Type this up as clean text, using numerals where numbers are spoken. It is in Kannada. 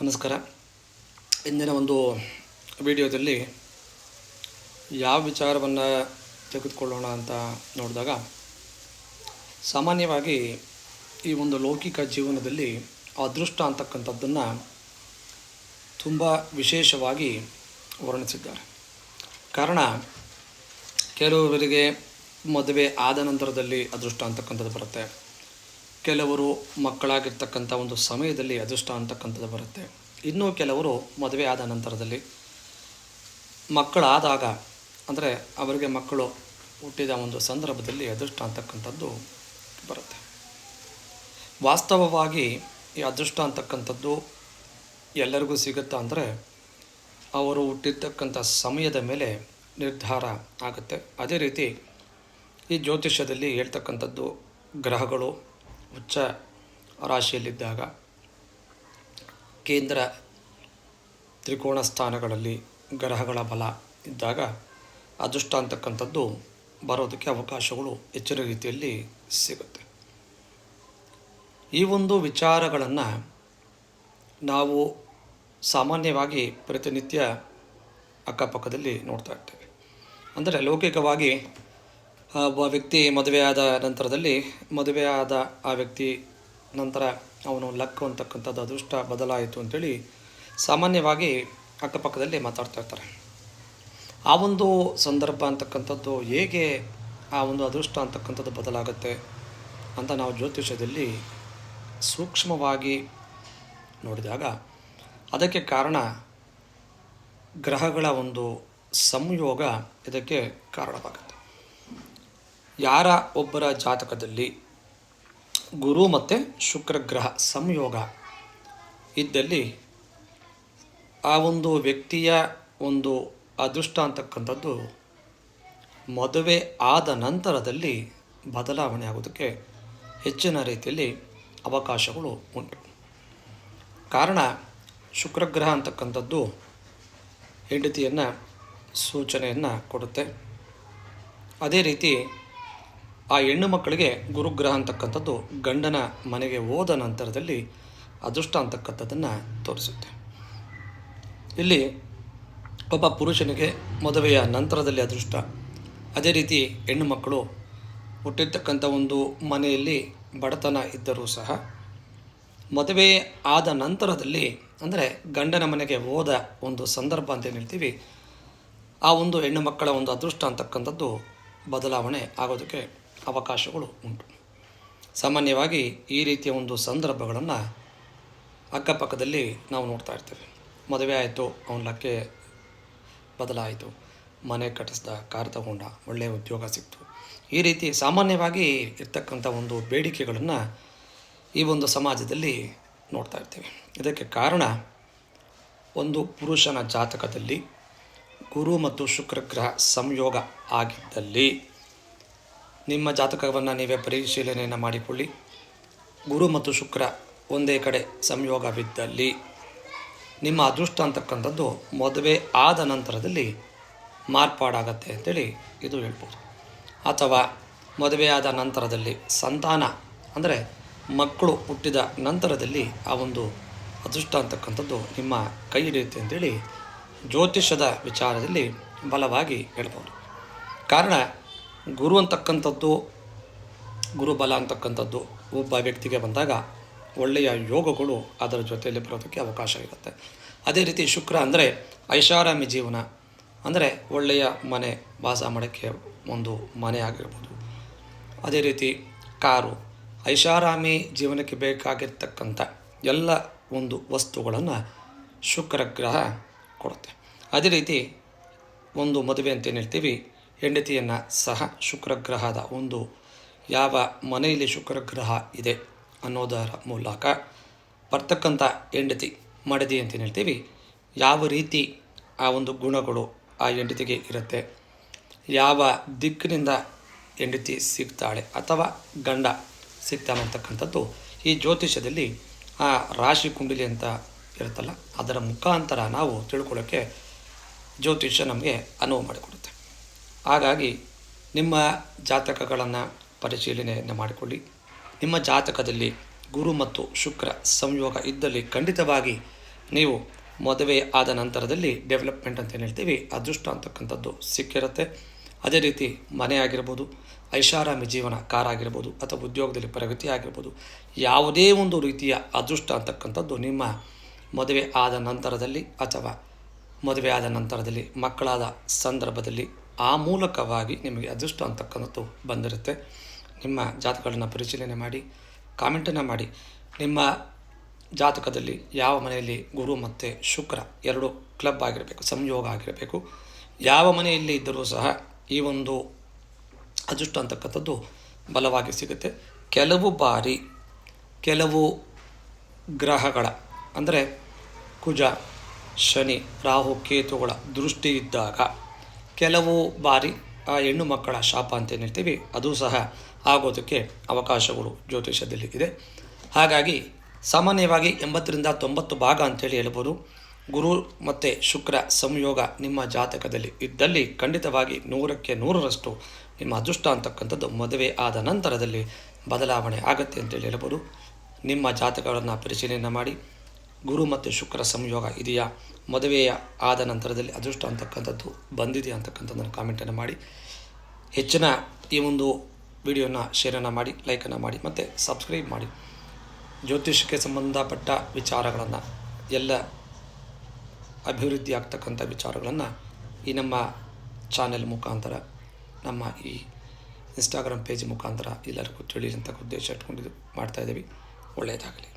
ನಮಸ್ಕಾರ. ಇಂದಿನ ಒಂದು ವಿಡಿಯೋದಲ್ಲಿ ಯಾವ ವಿಚಾರವನ್ನು ತೆಗೆದುಕೊಳ್ಳೋಣ ಅಂತ ನೋಡಿದಾಗ, ಸಾಮಾನ್ಯವಾಗಿ ಈ ಒಂದು ಲೌಕಿಕ ಜೀವನದಲ್ಲಿ ಅದೃಷ್ಟ ಅಂತಕ್ಕಂಥದ್ದನ್ನು ತುಂಬ ವಿಶೇಷವಾಗಿ ವರ್ಣಿಸಿದ್ದಾರೆ. ಕಾರಣ, ಕೆಲವರಿಗೆ ಮದುವೆ ಆದ ನಂತರದಲ್ಲಿ ಅದೃಷ್ಟ ಅಂತಕ್ಕಂಥದ್ದು ಬರುತ್ತೆ, ಕೆಲವರು ಮಕ್ಕಳಾಗಿರ್ತಕ್ಕಂಥ ಒಂದು ಸಮಯದಲ್ಲಿ ಅದೃಷ್ಟ ಅಂತಕ್ಕಂಥದ್ದು ಬರುತ್ತೆ, ಇನ್ನೂ ಕೆಲವರು ಮದುವೆ ಆದ ನಂತರದಲ್ಲಿ ಮಕ್ಕಳಾದಾಗ, ಅಂದರೆ ಅವರಿಗೆ ಮಕ್ಕಳು ಹುಟ್ಟಿದ ಒಂದು ಸಂದರ್ಭದಲ್ಲಿ ಅದೃಷ್ಟ ಅಂತಕ್ಕಂಥದ್ದು ಬರುತ್ತೆ. ವಾಸ್ತವವಾಗಿ ಈ ಅದೃಷ್ಟ ಅಂತಕ್ಕಂಥದ್ದು ಎಲ್ಲರಿಗೂ ಸಿಗುತ್ತಾ ಅಂದರೆ ಅವರು ಹುಟ್ಟಿರ್ತಕ್ಕಂಥ ಸಮಯದ ಮೇಲೆ ನಿರ್ಧಾರ ಆಗುತ್ತೆ. ಅದೇ ರೀತಿ ಈ ಜ್ಯೋತಿಷ್ಯದಲ್ಲಿ ಹೇಳ್ತಕ್ಕಂಥದ್ದು ಗ್ರಹಗಳು ಉಚ್ಚ ರಾಶಿಯಲ್ಲಿದ್ದಾಗ, ಕೇಂದ್ರ ತ್ರಿಕೋಣ ಸ್ಥಾನಗಳಲ್ಲಿ ಗ್ರಹಗಳ ಬಲ ಇದ್ದಾಗ ಅದೃಷ್ಟ ಅಂತಕ್ಕಂಥದ್ದು ಬರೋದಕ್ಕೆ ಅವಕಾಶಗಳು ಹೆಚ್ಚಿನ ರೀತಿಯಲ್ಲಿ ಸಿಗುತ್ತೆ. ಈ ಒಂದು ವಿಚಾರಗಳನ್ನು ನಾವು ಸಾಮಾನ್ಯವಾಗಿ ಪ್ರತಿನಿತ್ಯ ಅಕ್ಕಪಕ್ಕದಲ್ಲಿ ನೋಡ್ತಾ ಇರ್ತೇವೆ. ಅಂದರೆ ಲೌಕಿಕವಾಗಿ ಒಬ್ಬ ವ್ಯಕ್ತಿ ಮದುವೆಯಾದ ನಂತರದಲ್ಲಿ, ಮದುವೆಯಾದ ಆ ವ್ಯಕ್ತಿ ನಂತರ ಅವನು ಲಕ್ ಅಂತಕ್ಕಂಥದ್ದು ಅದೃಷ್ಟ ಬದಲಾಯಿತು ಅಂಥೇಳಿ ಸಾಮಾನ್ಯವಾಗಿ ಅಕ್ಕಪಕ್ಕದಲ್ಲಿ ಮಾತಾಡ್ತಾ ಇರ್ತಾರೆ. ಆ ಒಂದು ಸಂದರ್ಭ ಅಂತಕ್ಕಂಥದ್ದು ಹೇಗೆ ಆ ಒಂದು ಅದೃಷ್ಟ ಅಂತಕ್ಕಂಥದ್ದು ಬದಲಾಗುತ್ತೆ ಅಂತ ನಾವು ಜ್ಯೋತಿಷ್ಯದಲ್ಲಿ ಸೂಕ್ಷ್ಮವಾಗಿ ನೋಡಿದಾಗ, ಅದಕ್ಕೆ ಕಾರಣ ಗ್ರಹಗಳ ಒಂದು ಸಂಯೋಗ ಇದಕ್ಕೆ ಕಾರಣವಾಗುತ್ತೆ. ಯಾರ ಒಬ್ಬರ ಜಾತಕದಲ್ಲಿ ಗುರು ಮತ್ತು ಶುಕ್ರ ಗ್ರಹ ಸಂಯೋಗ ಇದ್ದಲ್ಲಿ ಆ ಒಂದು ವ್ಯಕ್ತಿಯ ಒಂದು ಅದೃಷ್ಟ ಅಂತಕ್ಕಂಥದ್ದು ಮದುವೆ ಆದ ನಂತರದಲ್ಲಿ ಬದಲಾವಣೆ ಆಗೋದಕ್ಕೆ ಹೆಚ್ಚಿನ ರೀತಿಯಲ್ಲಿ ಅವಕಾಶಗಳು ಉಂಟು. ಕಾರಣ, ಶುಕ್ರಗ್ರಹ ಅಂತಕ್ಕಂಥದ್ದು ಹೆಂಡತಿಯನ್ನು ಸೂಚನೆಯನ್ನು ಕೊಡುತ್ತೆ. ಅದೇ ರೀತಿ ಆ ಹೆಣ್ಣು ಮಕ್ಕಳಿಗೆ ಗುರುಗ್ರಹ ಅಂತಕ್ಕಂಥದ್ದು ಗಂಡನ ಮನೆಗೆ ಹೋದ ನಂತರದಲ್ಲಿ ಅದೃಷ್ಟ ಅಂತಕ್ಕಂಥದ್ದನ್ನು ತೋರಿಸುತ್ತೆ. ಇಲ್ಲಿ ಒಬ್ಬ ಪುರುಷನಿಗೆ ಮದುವೆಯ ನಂತರದಲ್ಲಿ ಅದೃಷ್ಟ, ಅದೇ ರೀತಿ ಹೆಣ್ಣು ಮಕ್ಕಳು ಹುಟ್ಟಿರ್ತಕ್ಕಂಥ ಒಂದು ಮನೆಯಲ್ಲಿ ಬಡತನ ಇದ್ದರೂ ಸಹ ಮದುವೆ ಆದ ನಂತರದಲ್ಲಿ, ಅಂದರೆ ಗಂಡನ ಮನೆಗೆ ಹೋದ ಒಂದು ಸಂದರ್ಭ ಅಂತ ಏನು ಹೇಳ್ತೀವಿ, ಆ ಒಂದು ಹೆಣ್ಣು ಮಕ್ಕಳ ಒಂದು ಅದೃಷ್ಟ ಅಂತಕ್ಕಂಥದ್ದು ಬದಲಾವಣೆ ಆಗೋದಕ್ಕೆ ಅವಕಾಶಗಳು ಉಂಟು. ಸಾಮಾನ್ಯವಾಗಿ ಈ ರೀತಿಯ ಒಂದು ಸಂದರ್ಭಗಳನ್ನು ಅಕ್ಕಪಕ್ಕದಲ್ಲಿ ನಾವು ನೋಡ್ತಾ ಇರ್ತೇವೆ. ಮದುವೆ ಆಯಿತು, ಅವನ ಲಕ್ಕೆ ಬದಲಾಯಿತು, ಮನೆ ಕಟ್ಟಿಸ್ದ, ಕಾರ್ ತಗೊಂಡ, ಒಳ್ಳೆಯ ಉದ್ಯೋಗ ಸಿಕ್ತು, ಈ ರೀತಿ ಸಾಮಾನ್ಯವಾಗಿ ಇರ್ತಕ್ಕಂಥ ಒಂದು ಬೇಡಿಕೆಗಳನ್ನು ಈ ಒಂದು ಸಮಾಜದಲ್ಲಿ ನೋಡ್ತಾ ಇರ್ತೇವೆ. ಇದಕ್ಕೆ ಕಾರಣ, ಒಂದು ಪುರುಷನ ಜಾತಕದಲ್ಲಿ ಗುರು ಮತ್ತು ಶುಕ್ರ ಗ್ರಹ ಸಂಯೋಗ ಆಗಿದ್ದಲ್ಲಿ, ನಿಮ್ಮ ಜಾತಕವನ್ನು ನೀವೇ ಪರಿಶೀಲನೆಯನ್ನು ಮಾಡಿಕೊಳ್ಳಿ. ಗುರು ಮತ್ತು ಶುಕ್ರ ಒಂದೇ ಕಡೆ ಸಂಯೋಗವಿದ್ದಲ್ಲಿ ನಿಮ್ಮ ಅದೃಷ್ಟ ಅಂತಕ್ಕಂಥದ್ದು ಮದುವೆ ಆದ ನಂತರದಲ್ಲಿ ಮಾರ್ಪಾಡಾಗತ್ತೆ ಅಂತೇಳಿ ಇದು ಹೇಳ್ಬೋದು. ಅಥವಾ ಮದುವೆಯಾದ ನಂತರದಲ್ಲಿ ಸಂತಾನ, ಅಂದರೆ ಮಕ್ಕಳು ಹುಟ್ಟಿದ ನಂತರದಲ್ಲಿ ಆ ಒಂದು ಅದೃಷ್ಟ ಅಂತಕ್ಕಂಥದ್ದು ನಿಮ್ಮ ಕೈ ಹಿಡಿಯುತ್ತೆ ಅಂತೇಳಿ ಜ್ಯೋತಿಷ್ಯದ ವಿಚಾರದಲ್ಲಿ ಬಲವಾಗಿ ಹೇಳ್ಬೋದು. ಕಾರಣ, ಗುರು ಅಂತಕ್ಕಂಥದ್ದು, ಗುರುಬಲ ಅಂತಕ್ಕಂಥದ್ದು ಒಬ್ಬ ವ್ಯಕ್ತಿಗೆ ಬಂದಾಗ ಒಳ್ಳೆಯ ಯೋಗಗಳು ಅದರ ಜೊತೆಯಲ್ಲಿ ಬರೋದಕ್ಕೆ ಅವಕಾಶ ಇರುತ್ತೆ. ಅದೇ ರೀತಿ ಶುಕ್ರ ಅಂದರೆ ಐಷಾರಾಮಿ ಜೀವನ, ಅಂದರೆ ಒಳ್ಳೆಯ ಮನೆ, ವಾಸ ಮಾಡೋಕ್ಕೆ ಒಂದು ಮನೆ ಆಗಿರ್ಬೋದು. ಅದೇ ರೀತಿ ಕಾರು, ಐಷಾರಾಮಿ ಜೀವನಕ್ಕೆ ಬೇಕಾಗಿರ್ತಕ್ಕಂಥ ಎಲ್ಲ ಒಂದು ವಸ್ತುಗಳನ್ನು ಶುಕ್ರ ಗ್ರಹ ಕೊಡುತ್ತೆ. ಅದೇ ರೀತಿ ಒಂದು ಮದುವೆ ಅಂತ ಏನು ಹೇಳ್ತೀವಿ, ಹೆಂಡತಿಯನ್ನು ಸಹ ಶುಕ್ರಗ್ರಹದ ಒಂದು ಯಾವ ಮನೆಯಲ್ಲಿ ಶುಕ್ರಗ್ರಹ ಇದೆ ಅನ್ನೋದರ ಮೂಲಕ ಬರ್ತಕ್ಕಂಥ ಹೆಂಡತಿ, ಮಡದಿ ಅಂತೇನು ಹೇಳ್ತೀವಿ, ಯಾವ ರೀತಿ ಆ ಒಂದು ಗುಣಗಳು ಆ ಹೆಂಡತಿಗೆ ಇರುತ್ತೆ, ಯಾವ ದಿಕ್ಕಿನಿಂದ ಹೆಂಡತಿ ಸಿಗ್ತಾಳೆ ಅಥವಾ ಗಂಡ ಸಿಗ್ತಾನೆ ಅಂತಕ್ಕಂಥದ್ದು ಈ ಜ್ಯೋತಿಷ್ಯದಲ್ಲಿ ಆ ರಾಶಿ ಕುಂಡಲಿ ಅಂತ ಇರುತ್ತಲ್ಲ, ಅದರ ಮುಖಾಂತರ ನಾವು ತಿಳ್ಕೊಳ್ಳೋಕ್ಕೆ ಜ್ಯೋತಿಷ್ಯ ನಮಗೆ ಅನುವು ಮಾಡಿಕೊಡುತ್ತೆ. ಹಾಗಾಗಿ ನಿಮ್ಮ ಜಾತಕಗಳನ್ನು ಪರಿಶೀಲನೆಯನ್ನು ಮಾಡಿಕೊಳ್ಳಿ. ನಿಮ್ಮ ಜಾತಕದಲ್ಲಿ ಗುರು ಮತ್ತು ಶುಕ್ರ ಸಂಯೋಗ ಇದ್ದಲ್ಲಿ ಖಂಡಿತವಾಗಿ ನೀವು ಮದುವೆ ಆದ ನಂತರದಲ್ಲಿ ಡೆವಲಪ್ಮೆಂಟ್ ಅಂತ ಏನು ಹೇಳ್ತೀವಿ ಅದೃಷ್ಟ ಅಂತಕ್ಕಂಥದ್ದು ಸಿಕ್ಕಿರುತ್ತೆ. ಅದೇ ರೀತಿ ಮನೆ ಆಗಿರ್ಬೋದು, ಐಷಾರಾಮಿ ಜೀವನ, ಕಾರಾಗಿರ್ಬೋದು, ಅಥವಾ ಉದ್ಯೋಗದಲ್ಲಿ ಪ್ರಗತಿ ಆಗಿರ್ಬೋದು, ಯಾವುದೇ ಒಂದು ರೀತಿಯ ಅದೃಷ್ಟ ಅಂತಕ್ಕಂಥದ್ದು ನಿಮ್ಮ ಮದುವೆ ಆದ ನಂತರದಲ್ಲಿ ಅಥವಾ ಮದುವೆ ಆದ ನಂತರದಲ್ಲಿ ಮಕ್ಕಳಾದ ಸಂದರ್ಭದಲ್ಲಿ ಆ ಮೂಲಕವಾಗಿ ನಿಮಗೆ ಅದೃಷ್ಟ ಅಂತಕ್ಕಂಥದ್ದು ಬಂದಿರುತ್ತೆ. ನಿಮ್ಮ ಜಾತಕಗಳನ್ನು ಪರಿಶೀಲನೆ ಮಾಡಿ ಕಾಮೆಂಟನ್ನು ಮಾಡಿ. ನಿಮ್ಮ ಜಾತಕದಲ್ಲಿ ಯಾವ ಮನೆಯಲ್ಲಿ ಗುರು ಮತ್ತು ಶುಕ್ರ ಎರಡು ಕ್ಲಬ್ ಆಗಿರಬೇಕು, ಸಂಯೋಗ ಆಗಿರಬೇಕು. ಯಾವ ಮನೆಯಲ್ಲಿ ಇದ್ದರೂ ಸಹ ಈ ಒಂದು ಅದೃಷ್ಟ ಅಂತಕ್ಕಂಥದ್ದು ಬಲವಾಗಿ ಸಿಗುತ್ತೆ. ಕೆಲವು ಬಾರಿ ಕೆಲವು ಗ್ರಹಗಳ ಅಂದರೆ ಕುಜ, ಶನಿ, ರಾಹು, ಕೇತುಗಳ ದೃಷ್ಟಿ ಇದ್ದಾಗ ಕೆಲವು ಬಾರಿ ಆ ಹೆಣ್ಣು ಮಕ್ಕಳ ಶಾಪ ಅಂತ ಏನು ಹೇಳ್ತೀವಿ ಅದು ಸಹ ಆಗೋದಕ್ಕೆ ಅವಕಾಶಗಳು ಜ್ಯೋತಿಷದಲ್ಲಿ ಇದೆ. ಹಾಗಾಗಿ ಸಾಮಾನ್ಯವಾಗಿ 80-90 ಭಾಗ ಅಂತೇಳಿ ಹೇಳ್ಬೋದು. ಗುರು ಮತ್ತು ಶುಕ್ರ ಸಂಯೋಗ ನಿಮ್ಮ ಜಾತಕದಲ್ಲಿ ಇದ್ದಲ್ಲಿ ಖಂಡಿತವಾಗಿ 100% ನಿಮ್ಮ ಅದೃಷ್ಟ ಅಂತಕ್ಕಂಥದ್ದು ಮದುವೆ ಆದ ನಂತರದಲ್ಲಿ ಬದಲಾವಣೆ ಆಗುತ್ತೆ ಅಂತೇಳಿ ಹೇಳ್ಬೋದು. ನಿಮ್ಮ ಜಾತಕಗಳನ್ನು ಪರಿಶೀಲನೆ ಮಾಡಿ ಗುರು ಮತ್ತು ಶುಕ್ರ ಸಂಯೋಗ ಇದೆಯಾ, ಮದುವೆಯ ಆದ ನಂತರದಲ್ಲಿ ಅದೃಷ್ಟ ಅಂತಕ್ಕಂಥದ್ದು ಬಂದಿದೆಯಾ ಅಂತಕ್ಕಂಥದ್ದನ್ನು ಕಾಮೆಂಟನ್ನು ಮಾಡಿ. ಹೆಚ್ಚಿನ ಈ ಒಂದು ವಿಡಿಯೋನ ಶೇರನ್ನು ಮಾಡಿ, ಲೈಕನ್ನು ಮಾಡಿ ಮತ್ತು ಸಬ್ಸ್ಕ್ರೈಬ್ ಮಾಡಿ. ಜ್ಯೋತಿಷಕ್ಕೆ ಸಂಬಂಧಪಟ್ಟ ವಿಚಾರಗಳನ್ನು, ಎಲ್ಲ ಅಭಿವೃದ್ಧಿ ಆಗ್ತಕ್ಕಂಥ ವಿಚಾರಗಳನ್ನು ಈ ನಮ್ಮ ಚಾನೆಲ್ ಮುಖಾಂತರ, ನಮ್ಮ ಈ ಇನ್ಸ್ಟಾಗ್ರಾಮ್ ಪೇಜ್ ಮುಖಾಂತರ ಎಲ್ಲರಿಗೂ ತಿಳಿಯಲಿ ಅಂತ ಉದ್ದೇಶ ಇಟ್ಕೊಂಡಿದ್ದು ಮಾಡ್ತಾಯಿದ್ದೀವಿ. ಒಳ್ಳೆಯದಾಗಲಿ.